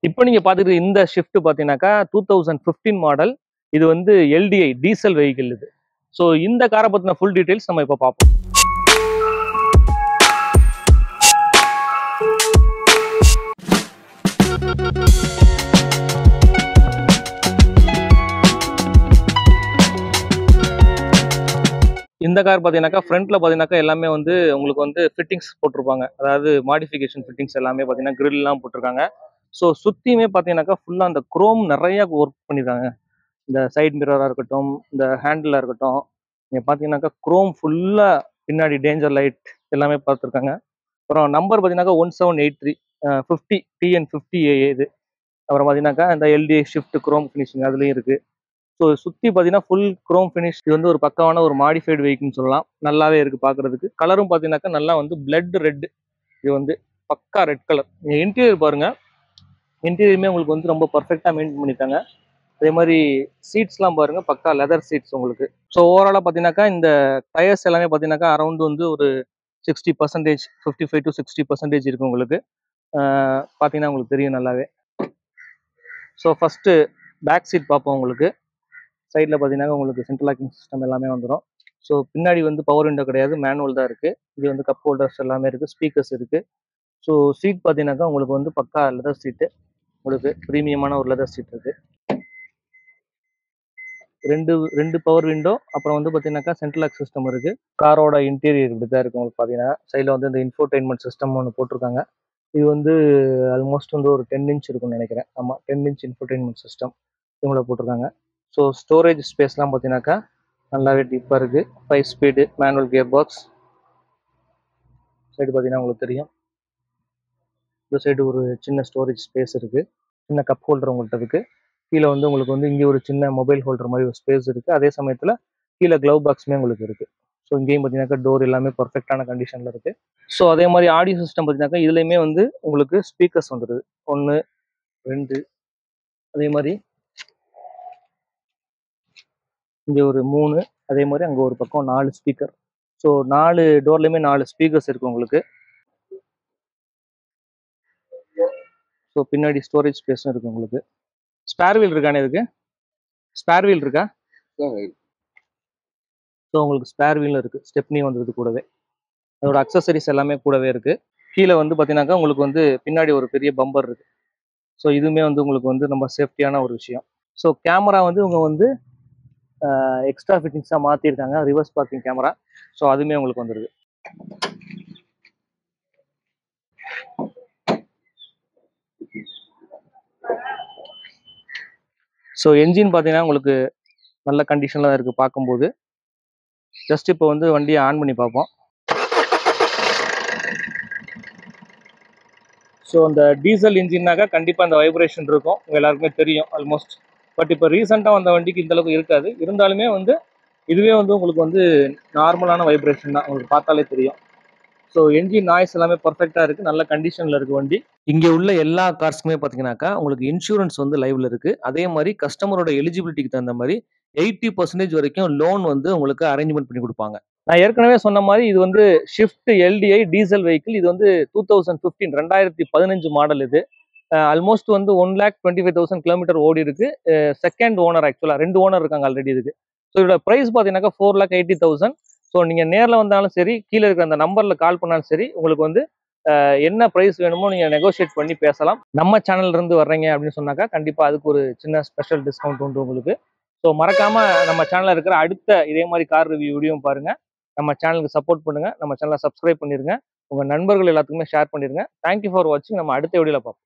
இப்போ நீங்க பாத்துக்கிற இந்த ஷிஃப்ட் பாத்தீங்கன்னாக்கா 2015 மாடல். இது வந்து எல்டிஐ டீசல் வெஹிக்கிள் இது. ஸோ இந்த காரை பத்தின ஃபுல் டீடைல்ஸ் நம்ம இப்போ பார்ப்போம். இந்த கார் பார்த்தீங்கன்னாக்கா ஃப்ரண்ட்ல பார்த்தீங்கன்னாக்கா எல்லாமே வந்து உங்களுக்கு வந்து ஃபிட்டிங்ஸ் போட்டிருப்பாங்க. அதாவது மாடிஃபிகேஷன் ஃபிட்டிங்ஸ் எல்லாமே பார்த்தீங்கன்னா கிரில்லாம் போட்டிருக்காங்க. ஸோ சுற்றியுமே பார்த்தீங்கன்னாக்கா ஃபுல்லாக அந்த குரோம் நிறைய ஒர்க் பண்ணியிருக்காங்க. இந்த சைட் மிரராக இருக்கட்டும், இந்த ஹேண்டிலாக இருக்கட்டும், நீங்கள் பார்த்தீங்கன்னாக்கா குரோம் ஃபுல்லாக பின்னாடி டேஞ்சர் லைட் எல்லாமே பார்த்துருக்காங்க. அப்புறம் நம்பர் பார்த்தீங்கன்னாக்கா 1783 50 TN50AA இது. அப்புறம் பார்த்தீங்கன்னாக்கா இந்த எல்டிஐ ஷிஃப்ட் குரோம் ஃபினிஷிங் அதுலேயும் இருக்குது. ஸோ சுற்றி பார்த்தீங்கன்னா ஃபுல் குரோம் ஃபினிஷ். இது வந்து ஒரு பக்காவான ஒரு மாடிஃபைடு வெஹிக்கிள்னு சொல்லலாம். நல்லாவே இருக்குது பார்க்குறதுக்கு. கலரும் பார்த்தீங்கன்னாக்கா நல்லா வந்து பிளட் ரெட். இது வந்து பக்கா ரெட் கலர். நீங்கள் இன்டீரியர் பாருங்கள். இன்டீரியருமே உங்களுக்கு வந்து ரொம்ப பர்ஃபெக்டாக மெயின்டைன் பண்ணிட்டாங்க. அதே மாதிரி சீட்ஸ்லாம் பாருங்கள், பக்கா லெதர் சீட்ஸ் உங்களுக்கு. ஸோ ஓவராலாக பார்த்தீங்கன்னாக்கா இந்த டயர்ஸ் எல்லாமே பார்த்தீங்கன்னாக்கா அரௌண்ட் வந்து ஒரு 60%, 55 to 60% இருக்குது உங்களுக்கு. பார்த்தீங்கன்னா உங்களுக்கு தெரியும் நல்லாவே. ஸோ ஃபஸ்ட்டு பேக் சீட் பார்ப்போம் உங்களுக்கு. சைடில் பார்த்தீங்கன்னா உங்களுக்கு சென்ட்ரல் லாக்கிங் சிஸ்டம் எல்லாமே வந்துடும். ஸோ பின்னாடி வந்து பவர் விண்டோ கிடையாது, மேனுவல் தான் இருக்குது. இது வந்து கப் ஹோல்டர்ஸ் எல்லாமே இருக்குது, ஸ்பீக்கர்ஸ் இருக்குது. ஸோ சீட் பார்த்தீங்கன்னாக்கா உங்களுக்கு வந்து பக்கா லெதர் சீட்டு. உங்களுக்கு ப்ரீமியமான ஒரு லெதர் சீட் இருக்குது. ரெண்டு பவர் விண்டோ. அப்புறம் வந்து பார்த்தீங்கன்னாக்கா சென்ட்ரல் லாக் சிஸ்டம் இருக்குது. காரோட இன்டீரியர் இப்படி தான் இருக்குது உங்களுக்கு. பார்த்தீங்கன்னா சைடில் வந்து இந்த இன்ஃபோடெயின்மெண்ட் சிஸ்டம் ஒன்று போட்டிருக்காங்க. இது வந்து ஆல்மோஸ்ட் வந்து ஒரு 10 இன்ச் இருக்கும்னு நினைக்கிறேன். ஆமாம், 10 இன்ச் இன்ஃபோடெயின்மெண்ட் சிஸ்டம் இவங்கள போட்டிருக்காங்க. ஸோ ஸ்டோரேஜ் ஸ்பேஸ்லாம் பார்த்தீங்கன்னாக்கா நல்லாவே டீப்பாக இருக்குது. 5 speed manual gear box. Side பார்த்தீங்கன்னா உங்களுக்கு தெரியும். இந்த சைடு ஒரு சின்ன ஸ்டோரேஜ் ஸ்பேஸ் இருக்குது. சின்ன கப் ஹோல்டர் உங்கள்கிட்ட இருக்குது. கீழே வந்து உங்களுக்கு வந்து இங்கே ஒரு சின்ன மொபைல் ஹோல்டர் மாதிரி ஒரு ஸ்பேஸ் இருக்குது. அதே சமயத்தில் கீழே க்ளவ் பாக்ஸுமே உங்களுக்கு இருக்குது. ஸோ இங்கேயும் பார்த்தீங்கன்னாக்கா டோர் எல்லாமே பர்ஃபெக்டான கண்டிஷனில் இருக்குது. ஸோ அதே மாதிரி ஆடியோ சிஸ்டம் பார்த்தீங்கன்னாக்கா இதுலேயுமே வந்து உங்களுக்கு ஸ்பீக்கர்ஸ் வந்துடுது. 1 2, அதே மாதிரி இங்கே ஒரு 3, அதே மாதிரி அங்கே ஒரு பக்கம் 4 ஸ்பீக்கர். ஸோ 4 டோர்லையுமே 4 ஸ்பீக்கர்ஸ் இருக்குது உங்களுக்கு. ஸோ பின்னாடி ஸ்டோரேஜ் ஸ்பேஸும் இருக்குது உங்களுக்கு. ஸ்பேர் வீல் இருக்கானே இதுக்கு? ஸ்பேர் வீல் இருக்கா? ஸோ உங்களுக்கு ஸ்பேர் வீலும் இருக்குது. ஸ்டெப்னி வந்துடுது கூடவே. அதோட அக்சசரிஸ் எல்லாமே கூடவே இருக்குது. கீழே வந்து பார்த்தீங்கன்னாக்கா உங்களுக்கு வந்து பின்னாடி ஒரு பெரிய பம்பர் இருக்குது. ஸோ இதுவுமே வந்து உங்களுக்கு வந்து நம்ம சேஃப்டியான ஒரு விஷயம். ஸோ கேமரா வந்து இவங்க வந்து எக்ஸ்ட்ரா ஃபிட்டிங்ஸாக மாற்றிருக்காங்க, ரிவர்ஸ் பார்க்கிங் கேமரா. ஸோ அதுவுமே உங்களுக்கு வந்துடுது. ஸோ என்ஜின் பார்த்தீங்கன்னா உங்களுக்கு நல்ல கண்டிஷனில் தான் இருக்குது பார்க்கும்போது. ஜஸ்ட் இப்போ வந்து வண்டியை ஆன் பண்ணி பார்ப்போம். ஸோ இந்த டீசல் இன்ஜின்னாக்கா கண்டிப்பாக இந்த வைப்ரேஷன் இருக்கும், உங்கள் எல்லாருக்குமே தெரியும் ஆல்மோஸ்ட். பட் இப்போ ரீசெண்டாக வந்த வண்டிக்கு இந்தளவுக்கு இருக்காது. இருந்தாலுமே வந்து இதுவே வந்து உங்களுக்கு வந்து நார்மலான வைப்ரேஷன் தான், உங்களுக்கு பார்த்தாலே தெரியும். ஸோ என்ஜின் நாய்ஸ் எல்லாமே பர்ஃபெக்டாக இருக்குது, நல்ல கண்டிஷனில் இருக்குது வண்டி. இங்கே உள்ள எல்லா கார்ஸ்க்குமே பார்த்தீங்கன்னாக்கா உங்களுக்கு இன்சூரன்ஸ் வந்து லைவில் இருக்குது. அதே மாதிரி கஸ்டமரோட எலிஜிபிலிட்டிக்கு தகுந்த மாதிரி 80% வரைக்கும் லோன் வந்து உங்களுக்கு அரேஞ்ச்மெண்ட் பண்ணி கொடுப்பாங்க. நான் ஏற்கனவே சொன்ன மாதிரி இது வந்து ஷிஃப்ட் எல்டிஐ டீசல் வெஹிக்கிள். இது வந்து 2015 மாடல். இது ஆல்மோஸ்ட் வந்து 1,25,000 கிலோமீட்டர் ஓடி இருக்கு. செகண்ட் ஓனர், ஆக்சுவலாக 2 ஓனர் இருக்காங்க ஆல்ரெடி இதுக்கு. ஸோ இதோட ப்ரைஸ் பார்த்தீங்கன்னாக்கா 4,80,000. ஸோ நீங்கள் நேரில் வந்தாலும் சரி, கீழே இருக்கிற அந்த நம்பரில் கால் பண்ணாலும் சரி, உங்களுக்கு வந்து என்ன ப்ரைஸ் வேணுமோ நீங்கள் நெகோஷியேட் பண்ணி பேசலாம். நம்ம சேனல்ல இருந்து வர்றீங்க அப்படின்னு சொன்னாக்கா கண்டிப்பாக அதுக்கு ஒரு சின்ன ஸ்பெஷல் டிஸ்கவுண்ட் உண்டு உங்களுக்கு. ஸோ மறக்காமல் நம்ம சேனலில் இருக்கிற அடுத்த இதே மாதிரி கார் ரிவ்யூ வீடியோ பாருங்கள். நம்ம சேனலுக்கு சப்போர்ட் பண்ணுங்கள். நம்ம சேனலை சப்ஸ்கிரைப் பண்ணிடுங்க. உங்கள் நண்பர்கள் எல்லாத்துக்குமே ஷேர் பண்ணிடுங்க. தேங்க்யூ ஃபார் வாட்சிங். நம்ம அடுத்த வீடியோவில் பார்ப்போம்.